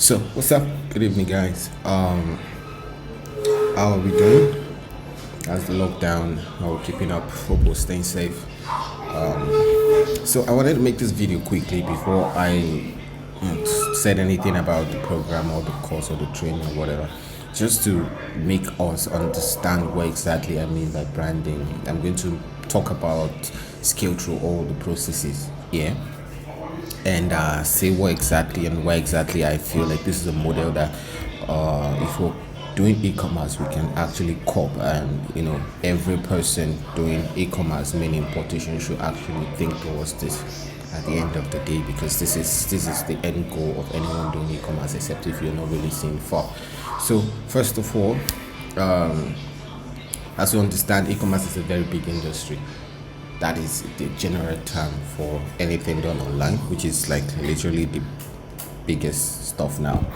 So, what's up? Good evening, guys. How are we doing? How's the lockdown? How are we keeping up? Hope we're staying safe. So, I wanted to make this video quickly before I said anything about the program or the course or the training or whatever, just to make us understand what exactly I mean by branding. I'm going to talk about scale through all the processes here and say what exactly and why exactly I feel like this is a model that if we're doing e-commerce we can actually cop, and every person doing e-commerce, meaning importation, should actually think towards this at the end of the day, because this is the end goal of anyone doing e-commerce, except if you're not really seeing far. So first of all, as you understand, e-commerce is a very big industry. That is the general term for anything done online, which is like literally the biggest stuff now.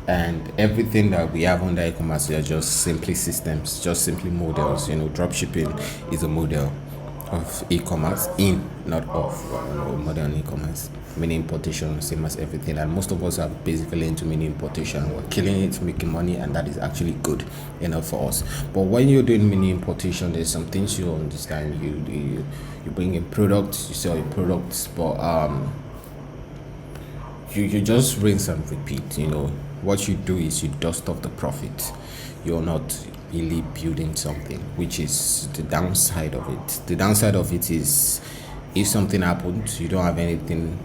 And everything that we have under e-commerce are just simply systems, just simply models. Drop shipping is a model of e-commerce, not of modern e-commerce. Mini importation, same as everything, and most of us are basically into mini importation. We're killing it, making money, and that is actually good enough for us. But when you're doing mini importation, there's some things you understand. You bring in products, you sell your products, but you just rinse and repeat. What you do is you dust off the profit. You're not really building something, which is the downside of it. The downside of it is, if something happens, you don't have anything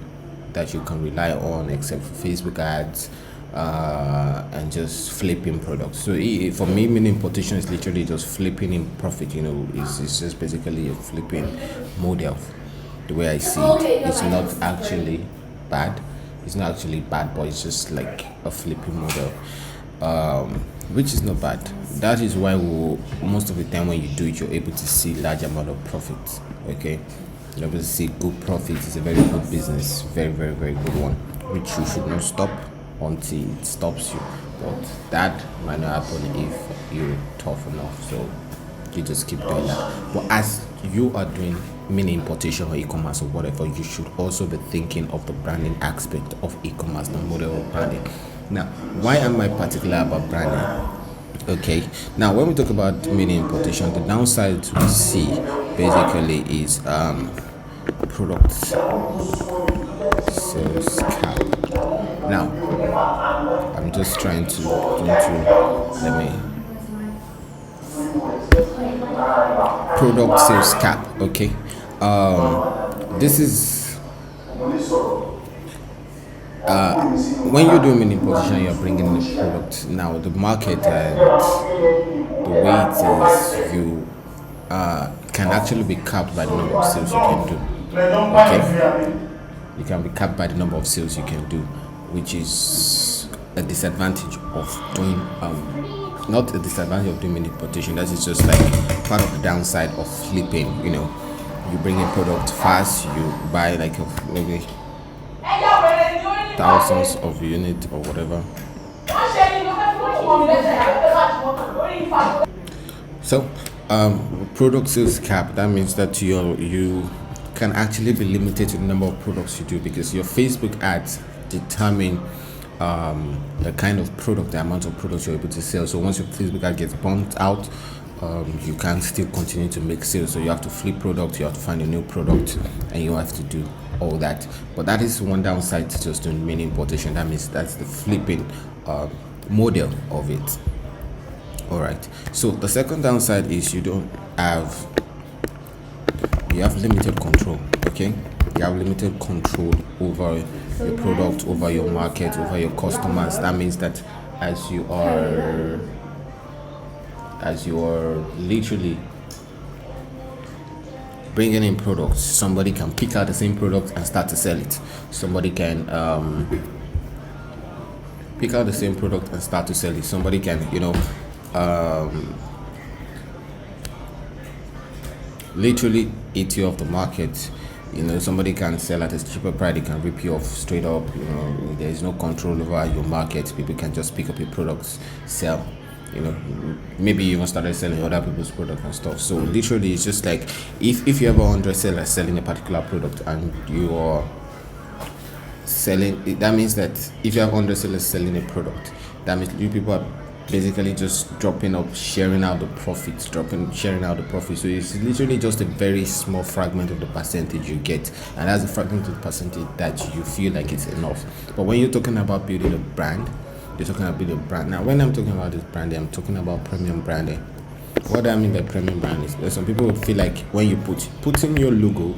that you can rely on except for Facebook ads and just flipping products. So for me, mini importation is literally just flipping in profit. It's just basically a flipping model. The way I see it, it's not actually bad. It's not actually bad, but it's just like a flipping model, which is not bad. That is why most of the time when you do it, you're able to see large amount of profit. Okay, you're able to see good profit. It's a very good business, very, very, very good one, which you should not stop until it stops you. But that might not happen if you're tough enough. So you just keep doing that. But as you are doing mini importation or e-commerce or whatever, you should also be thinking of the branding aspect of e-commerce, the model of branding. Now, why am I particular about branding? Okay, now when we talk about mini importation, the downside we see basically is product sales cap. Now, I'm just trying to let me product sales cap. Okay, this is when you're doing mini importation, you're bringing in the product. Now the market and the way it is, you can actually be capped by the number of sales you can do. Okay, you can be capped by the number of sales you can do, which is a disadvantage of doing not a disadvantage of doing mini importation. That is just like part of the downside of flipping. You bring a product fast, you buy like maybe thousands of units or whatever. So product sales cap, that means that you can actually be limited to the number of products you do, because your Facebook ads determine the kind of product, the amount of products you're able to sell. So once your Facebook ad gets burnt out, you can't still continue to make sales. So you have to flip product, you have to find a new product, and you have to do all that. But that is one downside to just doing mini importation. That means that's the flipping model of it. All right, so the second downside is you have limited control. Okay, you have limited control over your product, over your market, over your customers. That means that as you are literally bringing in products, somebody can pick out the same product and start to sell it. Somebody can pick out the same product and start to sell it. Somebody can literally eat you off the market. Somebody can sell at a cheaper price. They can rip you off straight up. There is no control over your market. People can just pick up your products, sell. Maybe you even started selling other people's products and stuff. So literally, it's just like if you have 100 sellers selling a particular product and you are selling it, that means that if you have 100 sellers selling a product, that means you people are basically just dropping up, sharing out the profits, sharing out the profits. So it's literally just a very small fragment of the percentage you get, and that's a fragment of the percentage that you feel like it's enough. But when you're talking about building a brand, you're talking about building a brand. Now, when I'm talking about this branding, I'm talking about premium branding. What I mean by premium brand is that some people would feel like when you putting your logo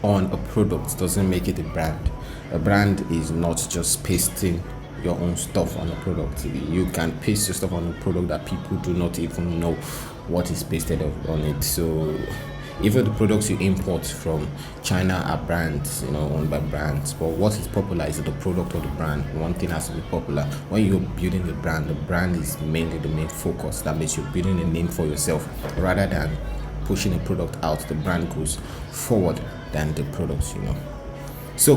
on a product doesn't make it a brand. A brand is not just pasting your own stuff on a product. You can paste your stuff on a product that people do not even know what is pasted on it. So even the products you import from China are brands, owned by brands. But what is popular is the product or the brand. One thing has to be popular. When you're building the brand is mainly the main focus. That means you're building a name for yourself rather than pushing a product out. The brand goes forward than the products. So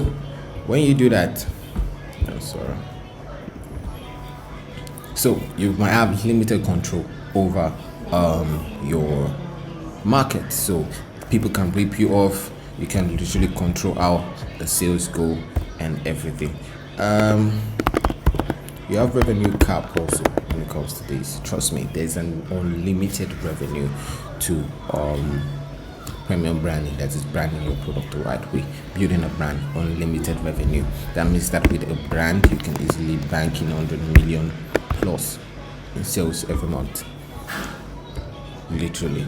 when you do that, so you might have limited control over your market. So people can rip you off. You can literally control how the sales go and everything. You have revenue cap also when it comes to this. Trust me, there's an unlimited revenue to premium branding, that is branding your product the right way. Building a brand, unlimited revenue. That means that with a brand you can easily bank in 100 million plus in sales every month. Literally,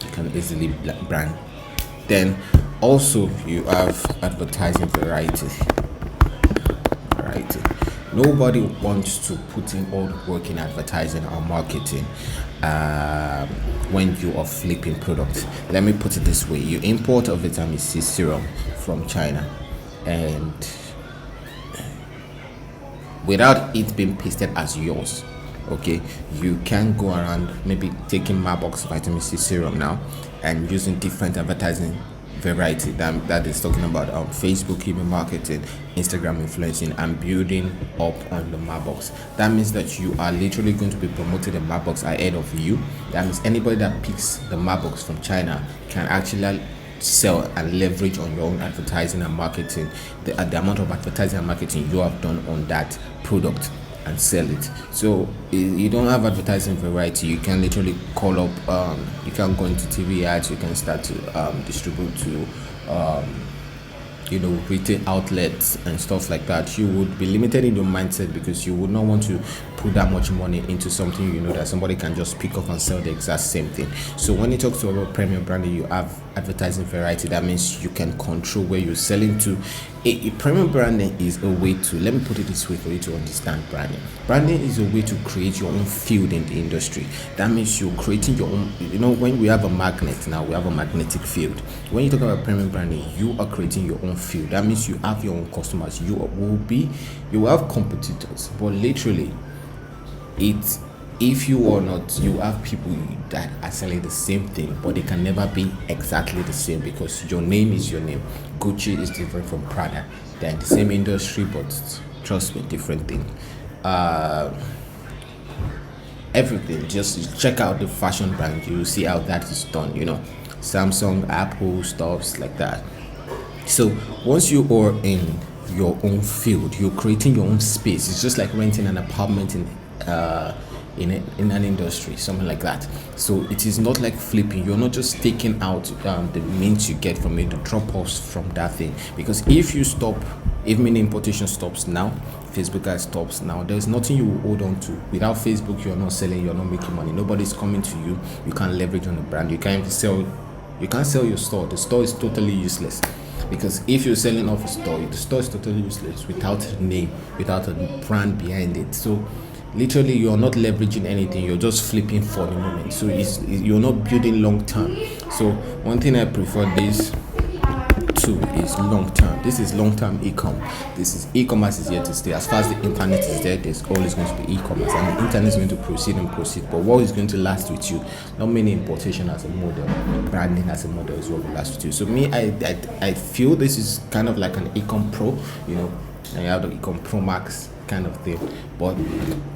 you can easily brand. Then also you have advertising variety. Nobody wants to put in all the work in advertising or marketing when you are flipping products. Let me put it this way: you import a vitamin C serum from China, and without it being pasted as yours, okay, you can go around maybe taking Marbox vitamin C serum now and using different advertising variety that is talking about Facebook email marketing, Instagram influencing, and building up on the Marbox. That means that you are literally going to be promoting the Marbox ahead of you. That means anybody that picks the Marbox from China can actually sell and leverage on your own advertising and marketing, the amount of advertising and marketing you have done on that product, and sell it. So you don't have advertising variety. You can literally call up, you can go into TV ads, you can start to distribute to retail outlets and stuff like that. You would be limited in your mindset because you would not want to put that much money into something that somebody can just pick up and sell the exact same thing. So when you talk to about premium branding, you have advertising variety. That means you can control where you're selling to. A premium branding is a way to, let me put it this way for you to understand branding. Branding is a way to create your own field in the industry. That means you're creating your own, when we have a magnet now, we have a magnetic field. When you talk about premium branding, you are creating your own field. That means you have your own customers. You will have competitors, but literally, if you are not, you have people that are selling the same thing, but they can never be exactly the same because your name is your name. Gucci is different from Prada. They're in the same industry, but trust me, different thing. Everything, just check out the fashion brand, you will see how that is done. Samsung, Apple, stuffs like that. So once you are in your own field, you're creating your own space. It's just like renting an apartment in an industry, something like that. So it is not like flipping. You're not just taking out the means you get from it, the drop-offs from that thing. Because if mini importation stops now, Facebook ads stops now, there's nothing you will hold on to. Without Facebook, you're not selling, you're not making money. Nobody's coming to you. You can't leverage on the brand. You can't sell your store. The store is totally useless. Because if you're selling off a store, the store is totally useless without a name, without a brand behind it. So literally, you're not leveraging anything. You're just flipping for the moment. So you're not building long term. So one thing I prefer this to is long term. This is long term e-com. This is e-commerce is here to stay. As far as the internet is there, there's always going to be e-commerce, and the internet is going to proceed. But what is going to last with you? Not many importation as a model, branding as a model is what will last with you. So me, I feel this is kind of like an e-com pro. And you have the e-com pro max kind of thing. But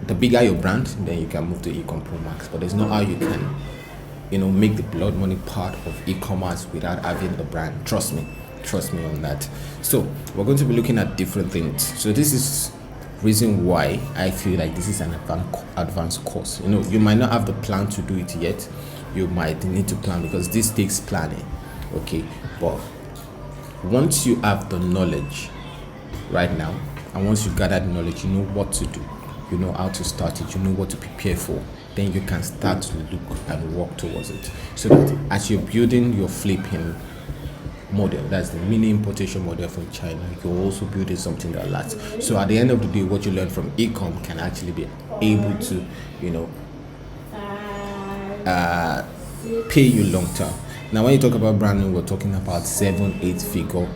the bigger your brand, then you can move to e-com pro max. But there's no how you can make the blood money part of e-commerce without having a brand. Trust me, Trust me on that. So we're going to be looking at different things. So this is reason why I feel like this is an advanced course. You might not have the plan to do it yet. You might need to plan because this takes planning. Okay, but once you have the knowledge right now, and once you gather the knowledge, you know what to do, you know how to start it, you know what to prepare for, then you can start to look and work towards it. So that as you're building your flipping model, that's the mini importation model from China, you're also building something that lasts. So at the end of the day, what you learn from e-com can actually be able to, pay you long term. Now, when you talk about branding, we're talking about 7-8 figure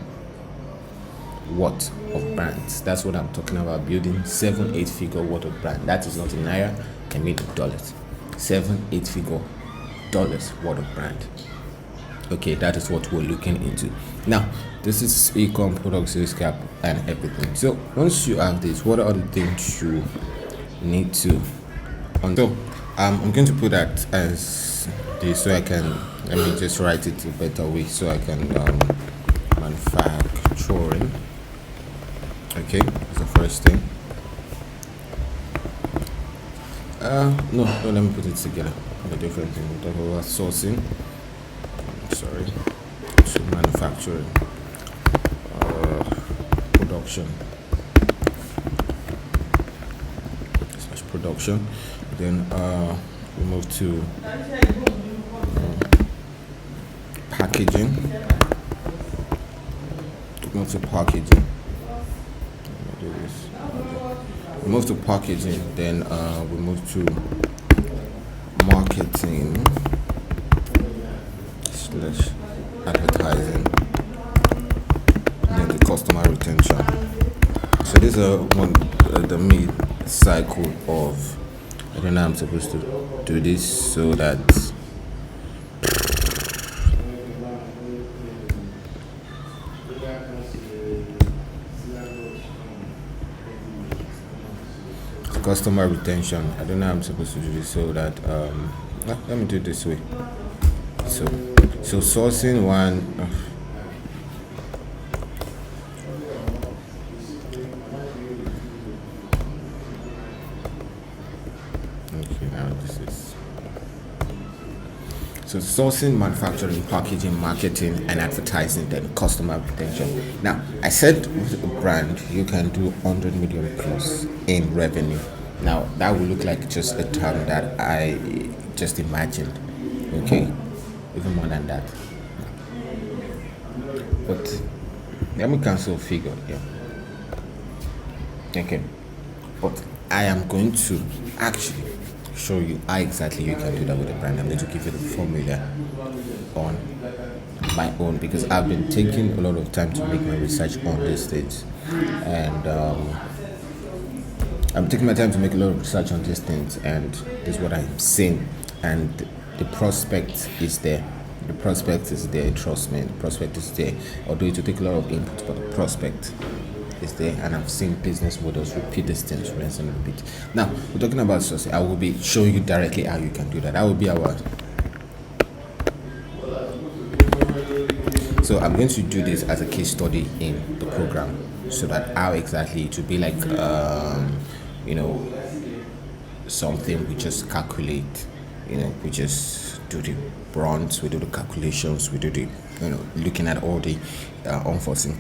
worth of brands. That's what I'm talking about. Building 7-8 figure worth of brand. That is not in naira, I mean in dollars. 7-8 figure dollars worth of brand. Okay, that is what we're looking into. Now, this is e-com product sales cap and everything. So once you have this, what are the things you need to so I'm going to put that as this so I can, let me just write it a better way so I can manufacturing. Okay, that's the first thing. No, let me put it together. A different thing. We'll talk about sourcing. Sorry, so manufacturing, production, production. Then we move to packaging. Move to packaging. Do this. We move to packaging. Then we move to marketing / advertising. Then the customer retention. So these are the mid cycle of, I don't know how I'm supposed to do this so that customer retention. I don't know how I'm supposed to do this so that let me do it this way. So sourcing one. Okay, now this is so sourcing, manufacturing, packaging, marketing, and advertising. Then customer retention. Now, I said with a brand you can do 100 million plus in revenue. Now that will look like just a term that I just imagined. Okay. Even more than that, but let me cancel figure here. Okay, but I am going to actually show you how exactly you can do that with a brand. I'm going to give you the formula on my own because I've been taking a lot of time to make my research on these things, and I'm taking my time to make a lot of research on these things, and this is what I'm seeing. And the prospect is there. The prospect is there. Trust me, the prospect is there. Although it will take a lot of input, but the prospect is there. And I've seen business models repeat this thing to rinse and repeat. Now we're talking about sourcing. I will be showing you directly how you can do that. That will be our. So I'm going to do this as a case study in the program, so that how exactly it will be like, something we just calculate. We just do the runs, we do the calculations, we do the, looking at all the unforeseen.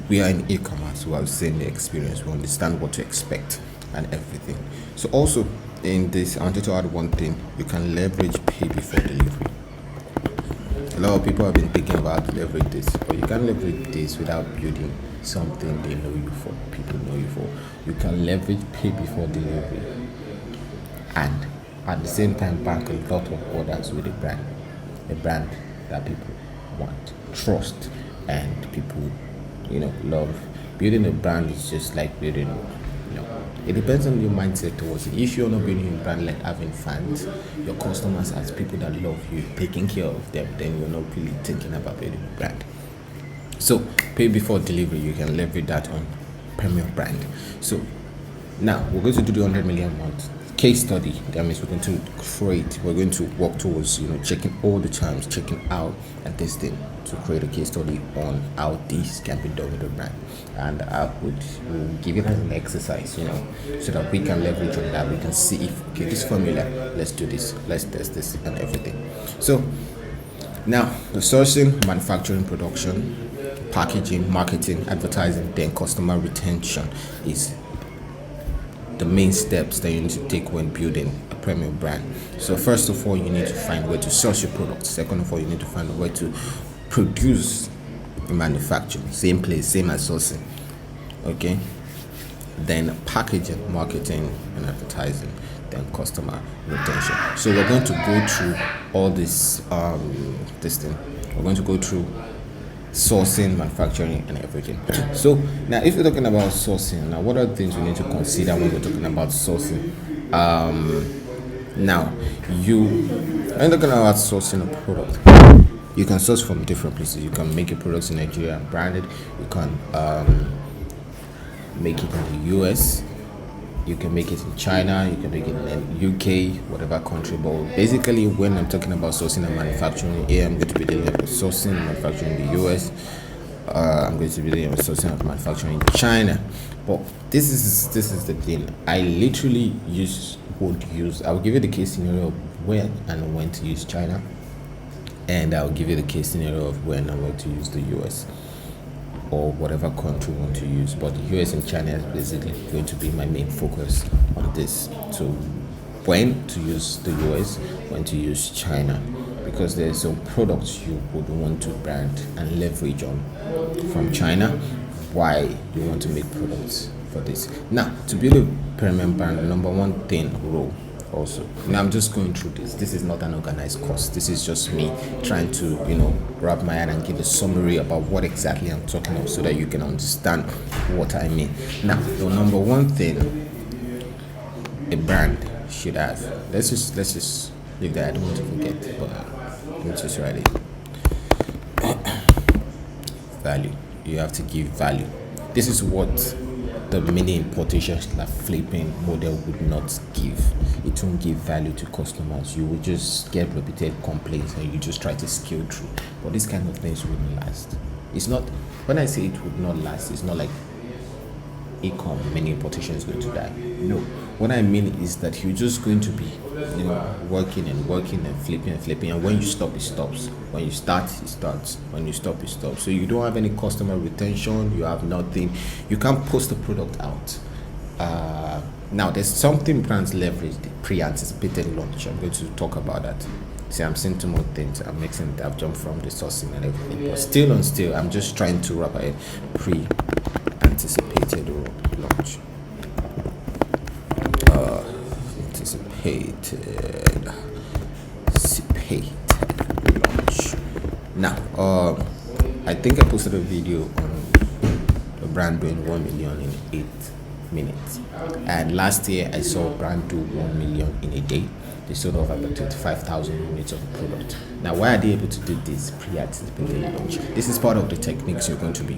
We are in e-commerce, we have seen the experience, we understand what to expect and everything. So also in this, I wanted to add one thing: you can leverage pay before delivery. A lot of people have been thinking about leverage this, but you can't leverage this without building something they know you for, people know you for. You can leverage pay before delivery and at the same time bank a lot of orders with a brand that people want, trust, and people love. Building a brand is just like building, it depends on your mindset towards it. If you're not building a brand like having fans, your customers as people that love you, taking care of them, then you're not really thinking about building a brand. So pay before delivery, you can leverage that on premium brand. So now we're going to do the 100 million month case study. That means we're going to create, we're going to work towards, checking all the times, checking out at this thing to create a case study on how this can be done with a brand. And I would will give it as an exercise, so that we can leverage on that. We can see if, okay, this formula, let's do this, let's test this and everything. So now the sourcing, manufacturing, production, packaging, marketing, advertising, then customer retention is the main steps that you need to take when building a premium brand. So first of all, you need to find where to source your products. Second of all, you need to find where to produce and manufacture. Same place, same as sourcing. Okay. Then packaging, marketing, and advertising. Then customer retention. So we're going to go through all this thing. We're going to go through sourcing, manufacturing, and everything. So now, if you're talking about sourcing, now what are the things we need to consider when we're talking about sourcing? Now, when you're talking about sourcing a product, you can source from different places. You can make your products in Nigeria and brand it. You can make it in the US. You can make it in China, you can make it in UK, whatever country. But basically, when I'm talking about sourcing and manufacturing, here I'm going to be dealing with sourcing and manufacturing in the US. I'm going to be dealing with sourcing and manufacturing in China. But this is the thing. I literally I'll give you the case scenario of where and when to use China, and I'll give you the case scenario of when and when to use the US, or whatever country you want to use. But the US and China is basically going to be my main focus on this. So when to use the US, when to use China, because there's some products you would want to brand and leverage on from China, why you want to make products for this. Now, to build a premium brand, the number one thing rule also. Now I'm just going through this. This is not an organized course. This is just me trying to, wrap my head and give a summary about what exactly I'm talking about, so that you can understand what I mean. Now, the number one thing a brand should have. Let's just leave that. I don't want to forget, but let's just write it. Value. You have to give value. This is what the mini importation / flipping model would not give. It won't give value to customers. You will just get repeated complaints and you just try to scale through. But these kind of things wouldn't last. It's not, when I say it would not last, it's not like mini importation is going to die. No. What I mean is that you're just going to be, working and flipping, and when you stop, it stops. When you start, it starts. When you stop, it stops. So you don't have any customer retention. You have nothing. You can't post the product out. Now, there's something brands leverage, the pre-anticipated launch. I'm going to talk about that. See, I'm saying two more things. I've jumped from the sourcing and everything. But still, I'm just trying to wrap a pre-anticipated launch. Anticipated launch. Now, I think I posted a video on a brand doing 1 million in 8 minutes, and last year I saw a brand do 1 million in a day. They sold off about 25,000 units of the product. Now, why are they able to do this pre-anticipated launch? This is part of the techniques we're going to be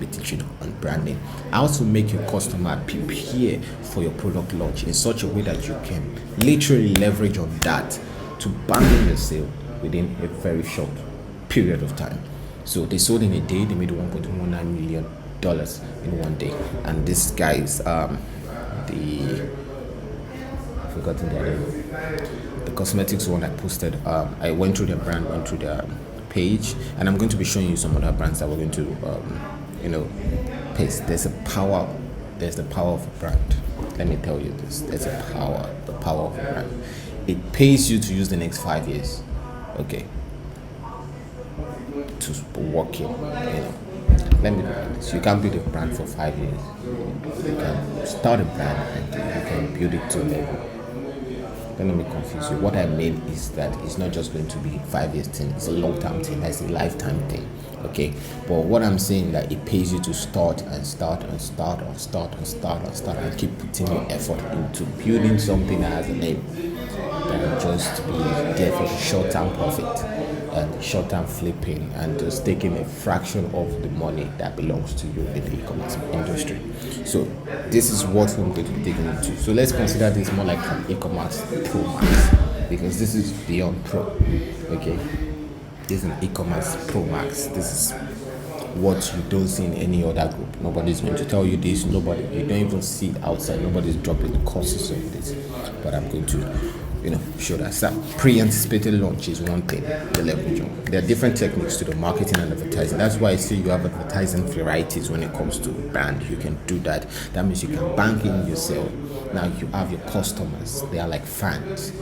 teaching on branding. How to make your customer prepare for your product launch in such a way that you can literally leverage on that to bundle your sale within a very short period of time. So they sold in a day. They made $1.19 million in one day. And this guy is forgotten their name. The cosmetics one I posted. I went through their brand, went through their page, and I'm going to be showing you some other brands that we're going to, paste. There's the power of a brand. Let me tell you this. There's the power of a brand. It pays you to use the next 5 years. Okay. To work in, Let me put this. You can't build a brand for 5 years. You can start a brand and you can build it to a level. Don't let me confuse you. What I mean is that it's not just going to be 5 years thing. It's a long-term thing. It's a lifetime thing. Okay. But what I'm saying that it pays you to start and keep putting your effort into building something that has a name. Then just be there for the short-term profit and short-term flipping and just taking a fraction of the money that belongs to you in the e-commerce industry. So this is what I'm going to be digging into. So let's consider this more like an e-commerce pro max, because this is beyond pro. Okay, this is an e-commerce pro max. This is what you don't see in any other group. Nobody's going to tell you this. Nobody, you don't even see it outside. Nobody's dropping the courses of this. But I'm going to, show that. So pre-anticipated launch is one thing, the leverage on. There are different techniques to the marketing and advertising. That's why I say you have advertising varieties when it comes to brand. You can do that. That means you can bank in yourself. Now you have your customers. They are like fans.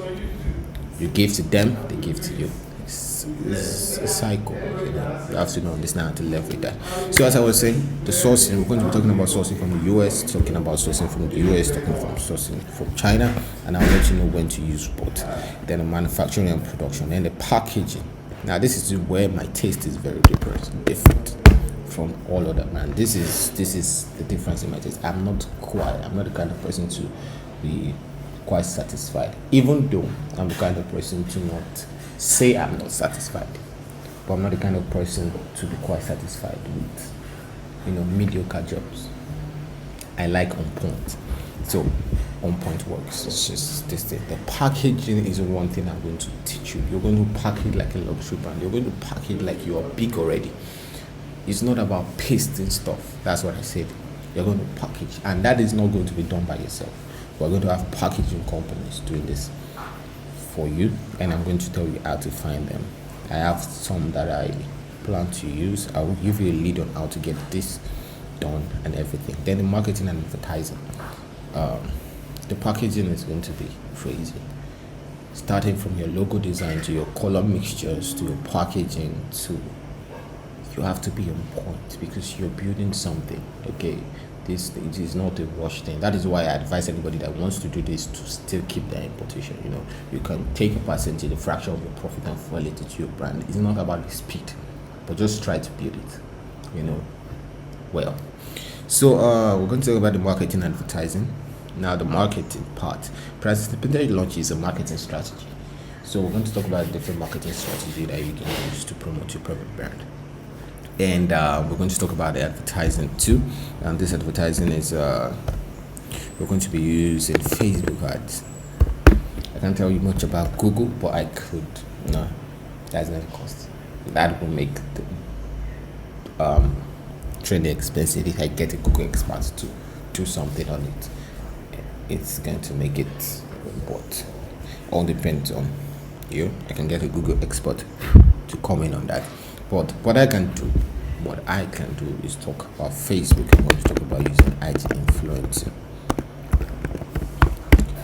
You give to them, they give to you. It's a cycle. You have to understand how to leverage that. So as I was saying, the sourcing, we're going to be talking about sourcing from the US, talking about sourcing from the US, talking about sourcing from China, and I'll let you know when to use both. Then the manufacturing and production, and the packaging. Now this is where my taste is very different from all other brands. This is the difference in my taste. I'm not the kind of person to be quite satisfied, even though I'm the kind of person to not say I'm not satisfied, but I'm not the kind of person to be quite satisfied with mediocre jobs. I like on point. So on point works. It's just this thing. The packaging is one thing I'm going to teach you. You're going to package like a luxury brand. You're going to package like you are big already. It's not about pasting stuff. That's what I said. You're going to package, and that is not going to be done by yourself. We're going to have packaging companies doing this for you, and I'm going to tell you how to find them. I have some that I plan to use. I will give you a lead on how to get this done and everything. Then the marketing and advertising. The packaging is going to be crazy. Starting from your logo design to your color mixtures to your packaging, to you have to be on point because you're building something. Okay, this is not a rush thing. That is why I advise anybody that wants to do this to still keep their importation. You can take a percentage, a fraction of your profit, and fuel it to your brand. It's not about the speed, but just try to build it. Well. So we're going to talk about the marketing and advertising. Now the marketing part. Pre-anticipated launch is a marketing strategy. So we're going to talk about different marketing strategy that you can use to promote your private brand. And we're going to talk about the advertising too. And this advertising is we're going to be using Facebook ads. I can't tell you much about Google, but I could. No, that's not the cost. That will make the trending expensive. If I get a Google expert to do something on it, it's going to make it. But all depends on you. I can get a Google expert to comment on that. But what I can do is talk about Facebook. I'm going to talk about using IT influencer.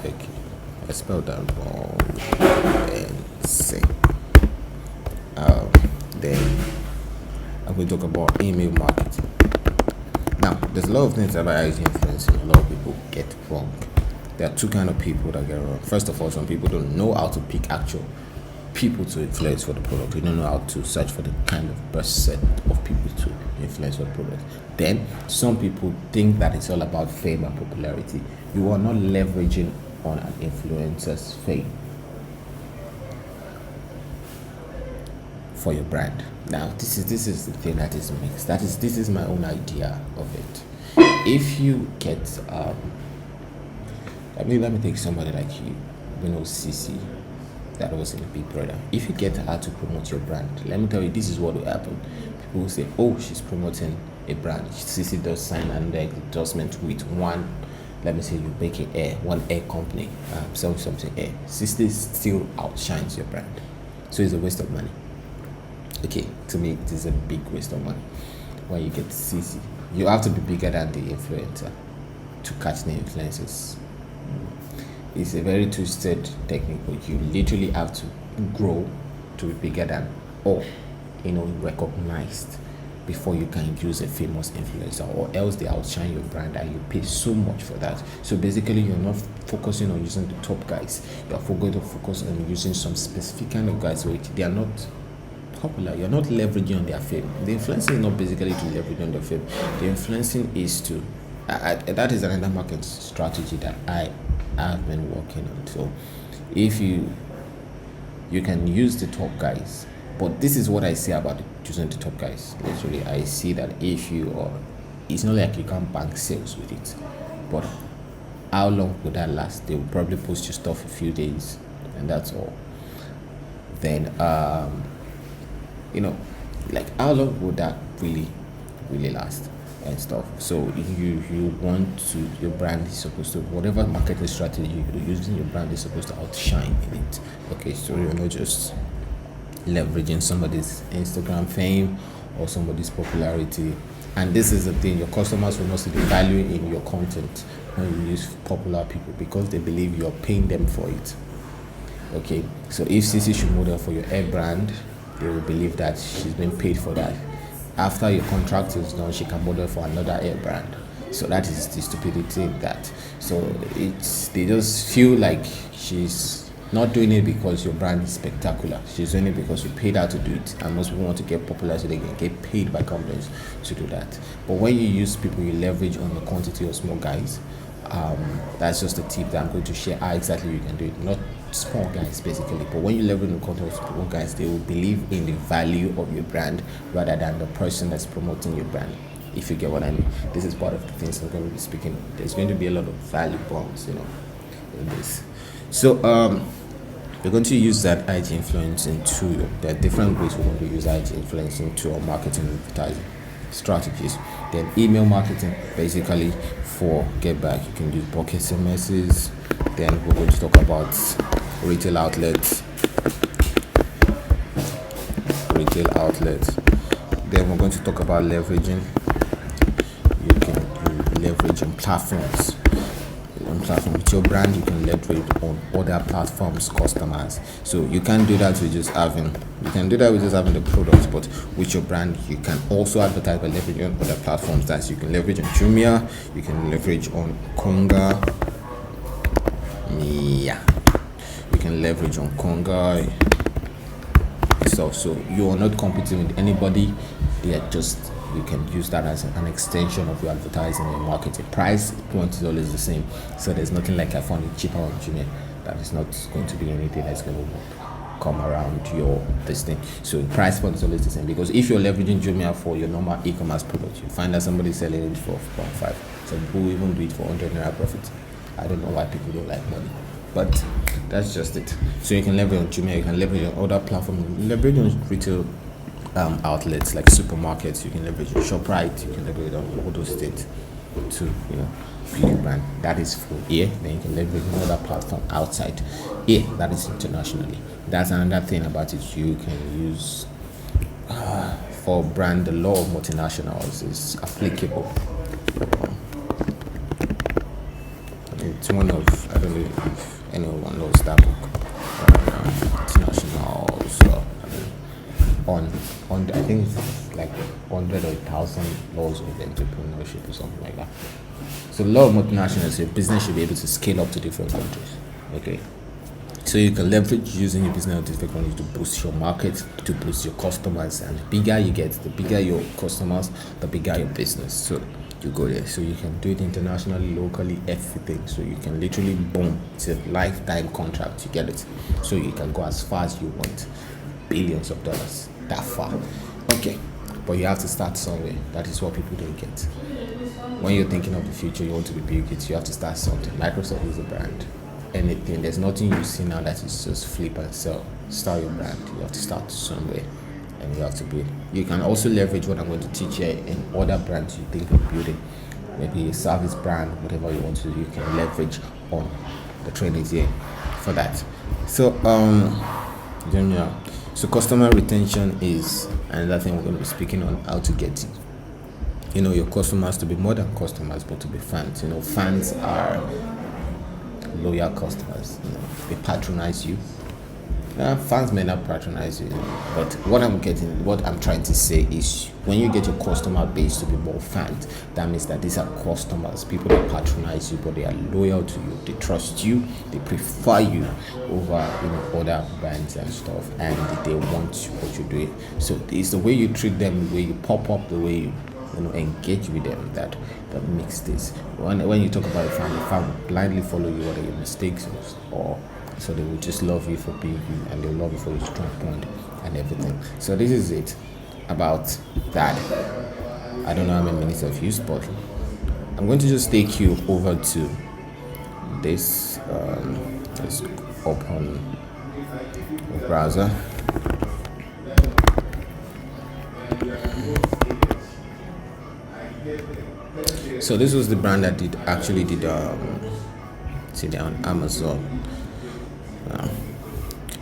Okay, I spelled that wrong. And say. Then I'm going to talk about email marketing. Now, there's a lot of things about IT influencing. A lot of people get wrong. There are two kind of people that get wrong. First of all, some people don't know how to pick actual people to influence for the product. You don't know how to search for the kind of best set of people to influence for the product. Then some people think that it's all about fame and popularity. You are not leveraging on an influencer's fame for your brand. Now this is the thing that is mixed. This is my own idea of it. If you get let me take somebody like you, CC, that was in Big Brother. If you get her to promote your brand, let me tell you, this is what will happen. People will say, oh, she's promoting a brand. CC does sign an endorsement with one, let me say you make one air company, selling something air. CC still outshines your brand. So it's a waste of money. Okay, to me, it is a big waste of money. When you get CC, you have to be bigger than the influencer to catch the influencers. It's a very twisted technique, but you literally have to grow to be bigger than or recognized before you can use a famous influencer, or else they outshine your brand and you pay so much for that. So basically you're not focusing on using the top guys, you're going to focus on using some specific kind of guys which they are not popular. You're not leveraging on their fame. The influencing is not basically to leverage on their fame. The influencing is to that is another market strategy that I have been working on. So if you You can use the top guys, but this is what I say about choosing the top guys. Literally, I see that if you are, it's not like you can't bank sales with it, but how long would that last? They will probably post your stuff a few days, and that's all. Then, you know, like how long would that really last and stuff? So you want to, your brand is supposed to, whatever marketing strategy you're using, your brand is supposed to outshine in it. Okay, so you're not just leveraging somebody's Instagram fame or somebody's popularity. And this is the thing, your customers will not see the value in your content when you use popular people, because they believe you're paying them for it. Okay, so if CC should model for your hair brand, they will believe that she's been paid for that. After your contract is done, she can model for another hair brand. So that is the stupidity in that. So it's, they just feel like she's not doing it because your brand is spectacular. She's doing it because you paid her to do it, and most people want to get popular so they can get paid by companies to do that. But when you use people, you leverage on the quantity of small guys. That's just a tip that I'm going to share how exactly you can do it. Not small guys basically, but when you leverage on the quantity of small guys, they will believe in the value of your brand rather than the person that's promoting your brand. If you get what I mean, this is part of the things I'm going to be speaking on. There's going to be a lot of value bombs, in this. So we're going to use that IG influencing tool. There are different ways we're going to use IG influencing to our marketing and advertising strategies. Then email marketing, basically for get back, you can use bulk SMSs. Then we're going to talk about retail outlets. Then we're going to talk about leveraging. You can leverage on platforms. With your brand, you can leverage on other platforms, customers. So you can do that with just having the products, but with your brand, you can also advertise by leveraging on other platforms. That you can leverage on Jumia, you can leverage on Konga. Yeah, you can leverage on Konga. So you are not competing with anybody. They are just, you can use that as an extension of your advertising and marketing. Price point is always the same, so there's nothing like I found it cheaper on Jumia. That is not going to be anything that's going to come around your this thing. So price point is always the same, because if you're leveraging Jumia for your normal e-commerce product, you find that somebody selling it for 4.5. Some people even do it for 100 naira profit. I don't know why people don't like money, but that's just it. So you can leverage on Jumia, you can leverage on other platforms, leverage on retail outlets like supermarkets, you can leverage on ShopRite, you can leverage on all those things to build your brand. That is for here. Then you can leverage on other platform outside here, that is internationally. That's another thing about it. You can use for brand, the law of multinationals is applicable. It's one of, I don't know if anyone knows that book. Multinationals. On I think it's like 100 or 1,000 laws of entrepreneurship or something like that. So the law of multinationals, your business should be able to scale up to different countries. Okay. So you can leverage using your business to different countries to boost your market, to boost your customers, and the bigger you get, the bigger your customers, the bigger your business. So you go there. So you can do it internationally, locally, everything. So you can literally boom, it's a lifetime contract. You get it. So you can go as far as you want, billions of dollars, that far. Okay, but you have to start somewhere. That is what people don't get. When you're thinking of the future, you want to be big, you have to start something. Microsoft is a brand. Anything, there's nothing you see now that is just flip and sell. Start your brand. You have to start somewhere, and you have to build. You can also leverage what I'm going to teach you in other brands you think of building. Maybe a service brand, whatever you want to do, you can leverage on the trainings here for that. So so customer retention is another thing we're going to be speaking on, how to get your customers to be more than customers, but to be fans. Fans are loyal customers. They patronize you. Fans may not patronize you, but what I'm trying to say is, when you get your customer base to be more fans, that means that these are customers, people that patronize you, but they are loyal to you, they trust you, they prefer you over other brands and stuff, and they want what you're doing. So it's the way you treat them, the way you pop up, the way you engage with them that makes this. When you talk about a fan will blindly follow you, whether your mistakes or So they will just love you for being you, and they'll love you for your strong point and everything. So this is it about that. I don't know how many minutes I've used, but I'm going to just take you over to this. Let's open the browser. So this was the brand that actually did see there on Amazon.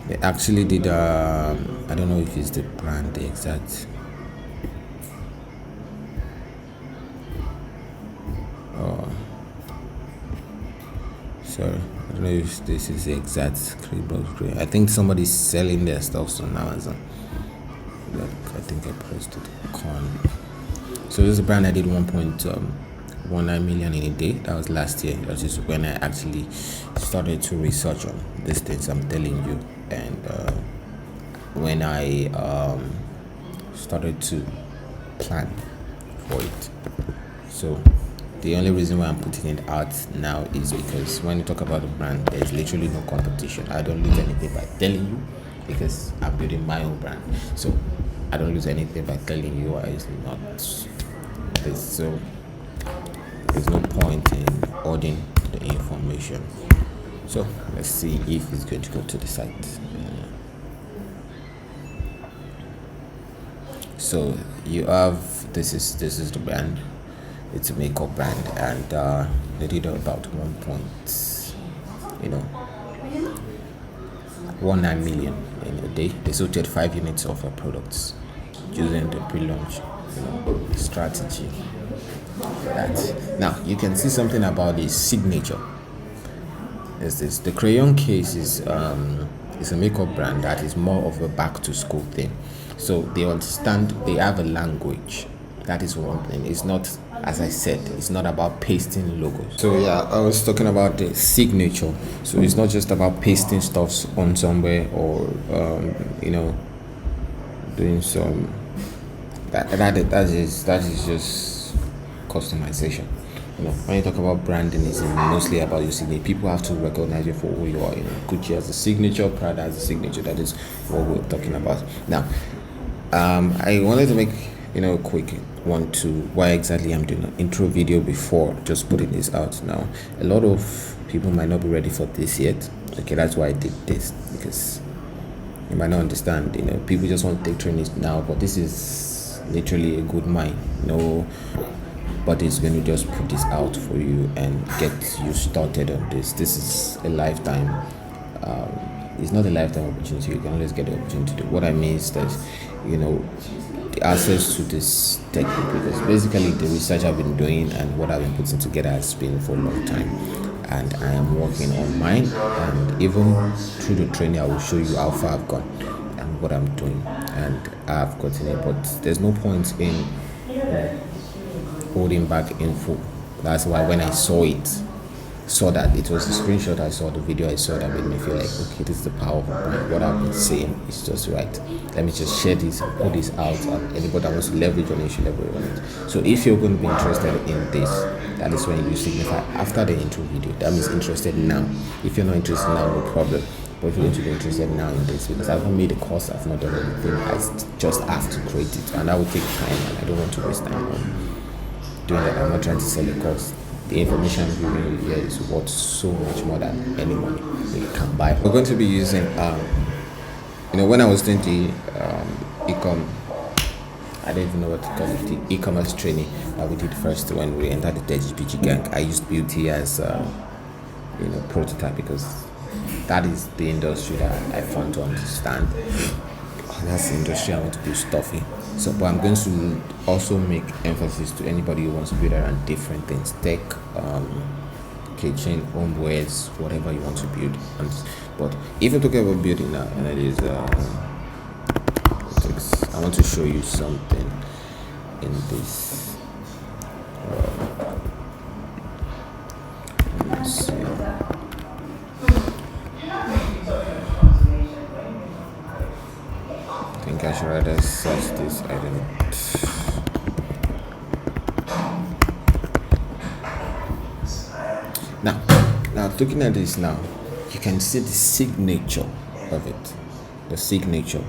They actually did I don't know if it's the brand, the exact. Sorry, I don't know if this is the exact screen. I think somebody's selling their stuff on Amazon. Like, I think I pressed it. So this is a brand I did 1.19 million in a day. That was last year. That is when I actually started to research on these things I'm telling you, and when I started to plan for it. So the only reason why I'm putting it out now is because when you talk about a brand, there's literally no competition. I don't lose anything by telling you because I'm building my own brand. So I don't lose anything by telling you it's not this. So there's no point in holding the information. So let's see if it's going to go to the site. So you have this is the brand. It's a makeup brand, and they did about 19 million in a day. They sold 5 units of products using the pre-launch strategy. That now you can see something about the signature. Is this the crayon case is a makeup brand that is more of a back to school thing. So they understand, they have a language. That is one thing. It's not, as I said, it's not about pasting logos. So yeah, I was talking about the signature. So it's not just about pasting stuff on somewhere or doing some that is just customization. When you talk about branding, it's mostly about your signature. People have to recognize you for who you are. Gucci has a signature, Prada has a signature. That is what we're talking about. Now, I wanted to make a quick one to why exactly I'm doing an intro video before just putting this out now. A lot of people might not be ready for this yet. Okay, that's why I did this, because you might not understand. People just want to take trainings now, but this is literally a good mind. But it's going to just put this out for you and get you started on this. This is a lifetime. It's not a lifetime opportunity. You can always get the opportunity to do. What I mean is that, the access to this technique, because basically the research I've been doing and what I've been putting together has been for a long time, and I am working on mine. And even through the training, I will show you how far I've gone and what I'm doing, and I've gotten it. But there's no point in holding back info. That's why when I saw that it was a screenshot, I saw the video I saw, that made me feel like, okay, this is the power of a brand. What I've been saying is just right. Let me just share this and put this out, and anybody that wants to leverage on it should leverage on it. So if you're going to be interested in this, that is when you signify after the intro video. That means interested now. If you're not interested now, no problem. But if you're going to be interested now in this, because I haven't made a course, I've not done anything, I just have to create it, and that will take time, and I don't want to waste time on doing that. I'm not trying to sell a course. The information I'm giving you here is worth so much more than any money that you can buy. We're going to be using, when I was doing the ecom, I don't even know what to call it, the e-commerce training that we did first when we entered the DGPG gang. I used beauty as prototype, because that is the industry that I found to understand. That's the industry I want to build stuff in. So, but I'm going to also make emphasis to anybody who wants to build around different things, tech, kitchen, homewares, whatever you want to build. But if you're talking about building now, and it is, I want to show you something in this. Let's see. I should rather search this. I don't know. Now looking at this now, you can see the signature of it. The signature.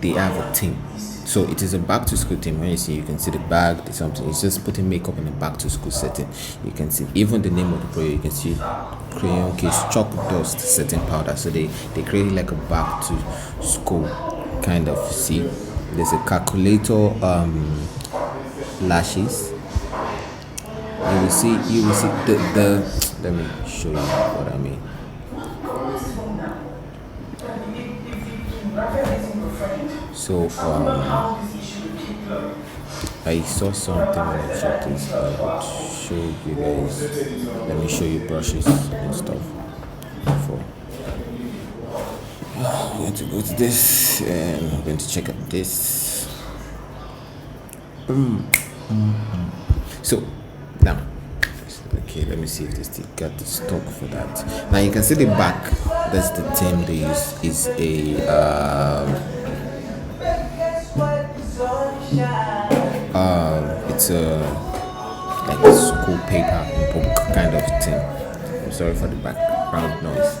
They have a theme. So it is a back to school theme. When you see, you can see the bag, the something. It's just putting makeup in a back to school setting. You can see even the name of the project. You can see crayon case, chalk dust setting powder. So they create like a back to school kind of. See, there's a calculator lashes. You will see the let me show you what I mean. So I saw something when I checked this. I would show you guys. Let me show you brushes and stuff. Before I'm going to go to this and I'm going to check out this. So now, okay, let me see if they still got the stock for that. Now you can see the back. That's the theme they use. Is it's like a school paper book kind of thing. I'm sorry for the background noise.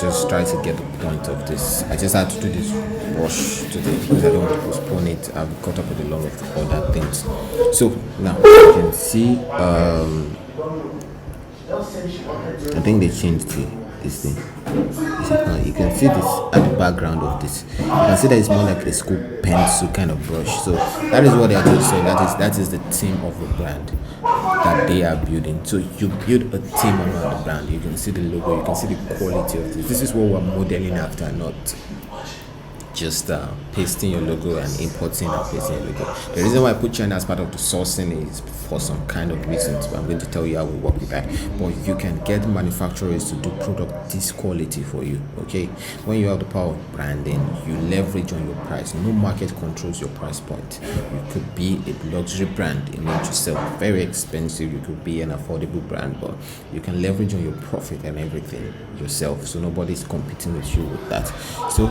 Just try to get the point of this. I just had to do this rush today because I don't want to postpone it. I'll be caught up with a lot of other things. So now you can see I think they changed this thing. You can see this at the background of this. You can see that it's more like a school pencil kind of brush. So that is what they are doing. So that is the theme of the brand that they are building. So you build a theme around the brand. You can see the logo. You can see the quality of this. This is what we're modeling after, not just pasting your logo and importing and pasting your logo. The reason why I put China as part of the sourcing is for some kind of reasons, but I'm going to tell you how we work with that. But you can get manufacturers to do product this quality for you. Okay, when you have the power of branding, you leverage on your price. No market controls your price point. You could be a luxury brand in which you sell very expensive. You could be an affordable brand, but you can leverage on your profit and everything yourself. So nobody's competing with you with that. So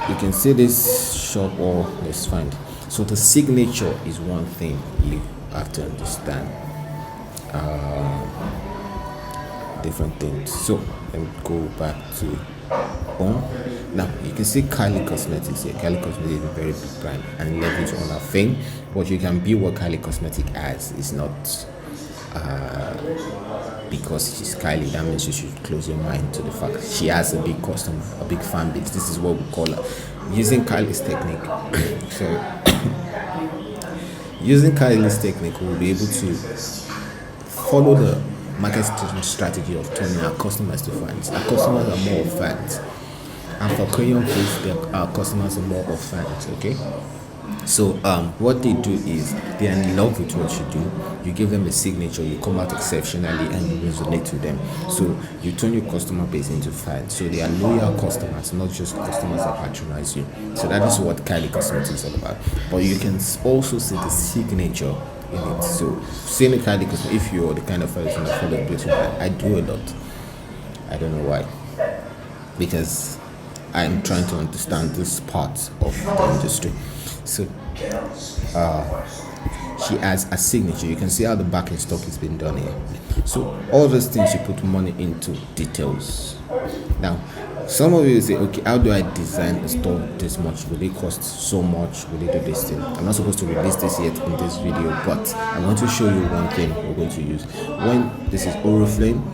you can see this shop, or let's find. So the signature is one thing you have to understand. Different things. So let me go back to now you can see Kylie Cosmetics here. Kylie Cosmetics is a very big brand and leverage on her thing. But you can be what Kylie Cosmetics has. It's not because she's Kylie, that means you should close your mind to the fact she has a big customer, a big fan base. This is what we call her. Using Kylie's technique. So using Kylie's technique, we'll be able to follow the market strategy of turning our customers to fans. Our customers are more of fans, and for crayon case, our customers are more of fans. Okay. So what they do is they are in love with what you do. You give them a signature, you come out exceptionally, and you resonate with them. So you turn your customer base into fans. So they are loyal customers, not just customers that patronize you. So that is what Kylie Cosmetics is all about. But you can also see the signature in it. So seeing the Kylie Cosmetics, if you're the kind of person that follows beauty brand, I do a lot. I don't know why, because I'm trying to understand this part of the industry. So she has a signature. You can see how the back end stock is being done here. So all those things you put money into details. Now some of you say, okay, how do I design a store this much? Will it cost so much? Will it do this thing? I'm not supposed to release this yet in this video, but I want to show you one thing we're going to use. When this is Oriflame,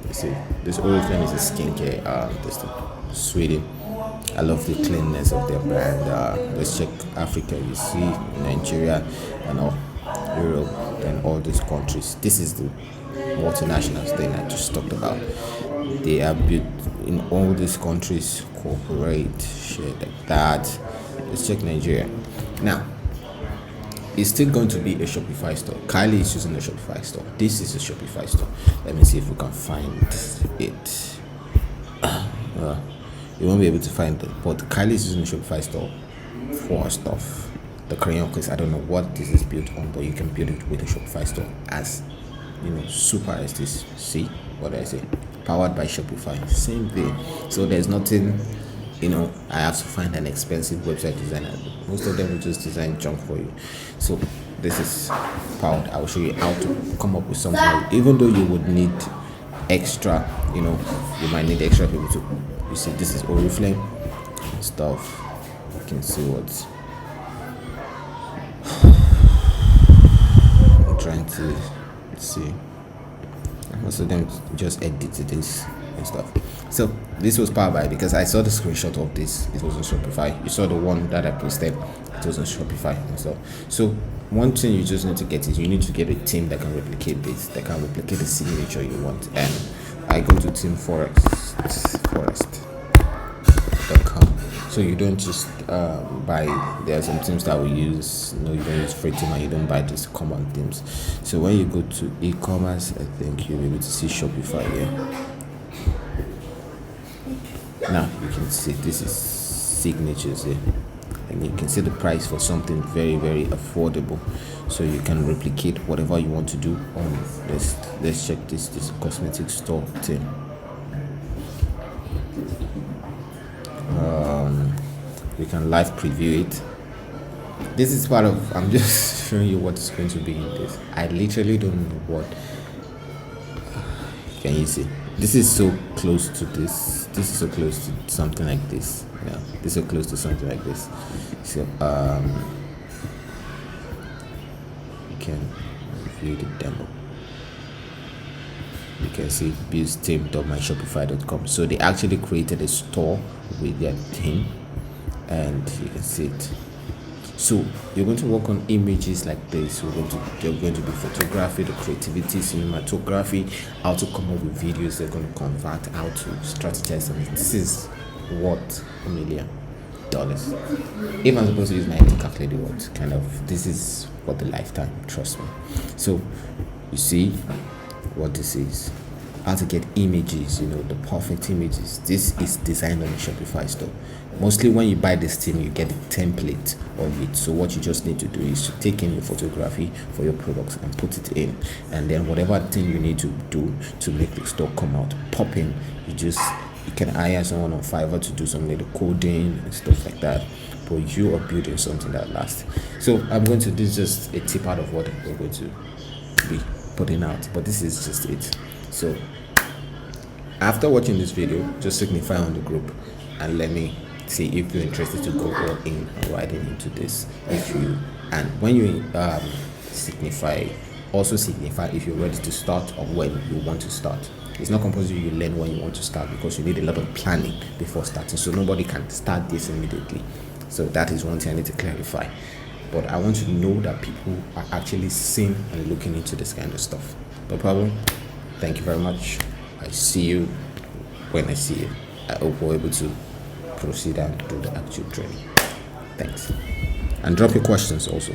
you see this Oriflame is a skincare this thing. Sweden. I love the cleanness of their brand. Let's check Africa. You see Nigeria and all Europe and all these countries. This is the multinationals thing I just talked about. They are built in all these countries. Cooperate, shit like that. Let's check Nigeria. Now, it's still going to be a Shopify store. Kylie is using a Shopify store. This is a Shopify store. Let me see if we can find it. You won't be able to find it, but Kylie is using a Shopify store for stuff. The crayon case, I don't know what this is built on, but you can build it with a Shopify store as super as this. See what I say? Powered by Shopify, same thing. So there's nothing, I have to find an expensive website designer. Most of them will just design junk for you. So this is powered. I will show you how to come up with something. Even though you would need extra, you might need extra people to, you see, this is Oriflame stuff. You can see what I'm trying to see. Most of them just edited this and stuff. So this was powered by, because I saw the screenshot of this, it was on Shopify. You saw the one that I posted, it was on Shopify and stuff. So one thing you just need to get is you need to get a team that can replicate this, that can replicate the signature you want. And I go to teamforest.com. So you don't just buy, there are some teams that we use, you don't use free team, and you don't buy just common themes. So when you go to e-commerce, I think you'll be able to see Shopify here. Now you can see this is signatures here, and you can see the price for something very, very affordable. So you can replicate whatever you want to do on this. Let's check this cosmetic store thing. We can live preview it. This is part of, I'm just showing you what is going to be in this. I literally don't know what. Can you see? This is so close to this. This is so close to something like this. Yeah, this is so close to something like this. So you can view the demo. You can see buildsteam.myshopify.com. So they actually created a store with their theme, and you can see it. So you're going to work on images like this. They're going to be photography, the creativity, cinematography, how to come up with videos they're going to convert, how to strategize on it. This is what $1 million. If I'm supposed to use my head to calculate what kind of, this is what the lifetime, trust me. So you see what this is, how to get images, the perfect images. This is designed on the Shopify store. Mostly when you buy this thing, you get a template of it. So what you just need to do is to take in your photography for your products and put it in, and then whatever thing you need to do to make the store come out pop in, you can hire someone on Fiverr to do some little coding and stuff like that, but you are building something that lasts. So I'm going to, this is just a tip out of what we're going to be putting out, but this is just it. So after watching this video, just signify on the group and let me see if you're interested to go all in and riding into this. And when you signify, also signify if you're ready to start or when you want to start. It's not compulsory you learn when you want to start, because you need a lot of planning before starting. So nobody can start this immediately. So that is one thing I need to clarify. But I want to know that people are actually seeing and looking into this kind of stuff. No problem. Thank you very much. I see you when I see you. I hope we're able to proceed and do the actual training. Thanks. And drop your questions also.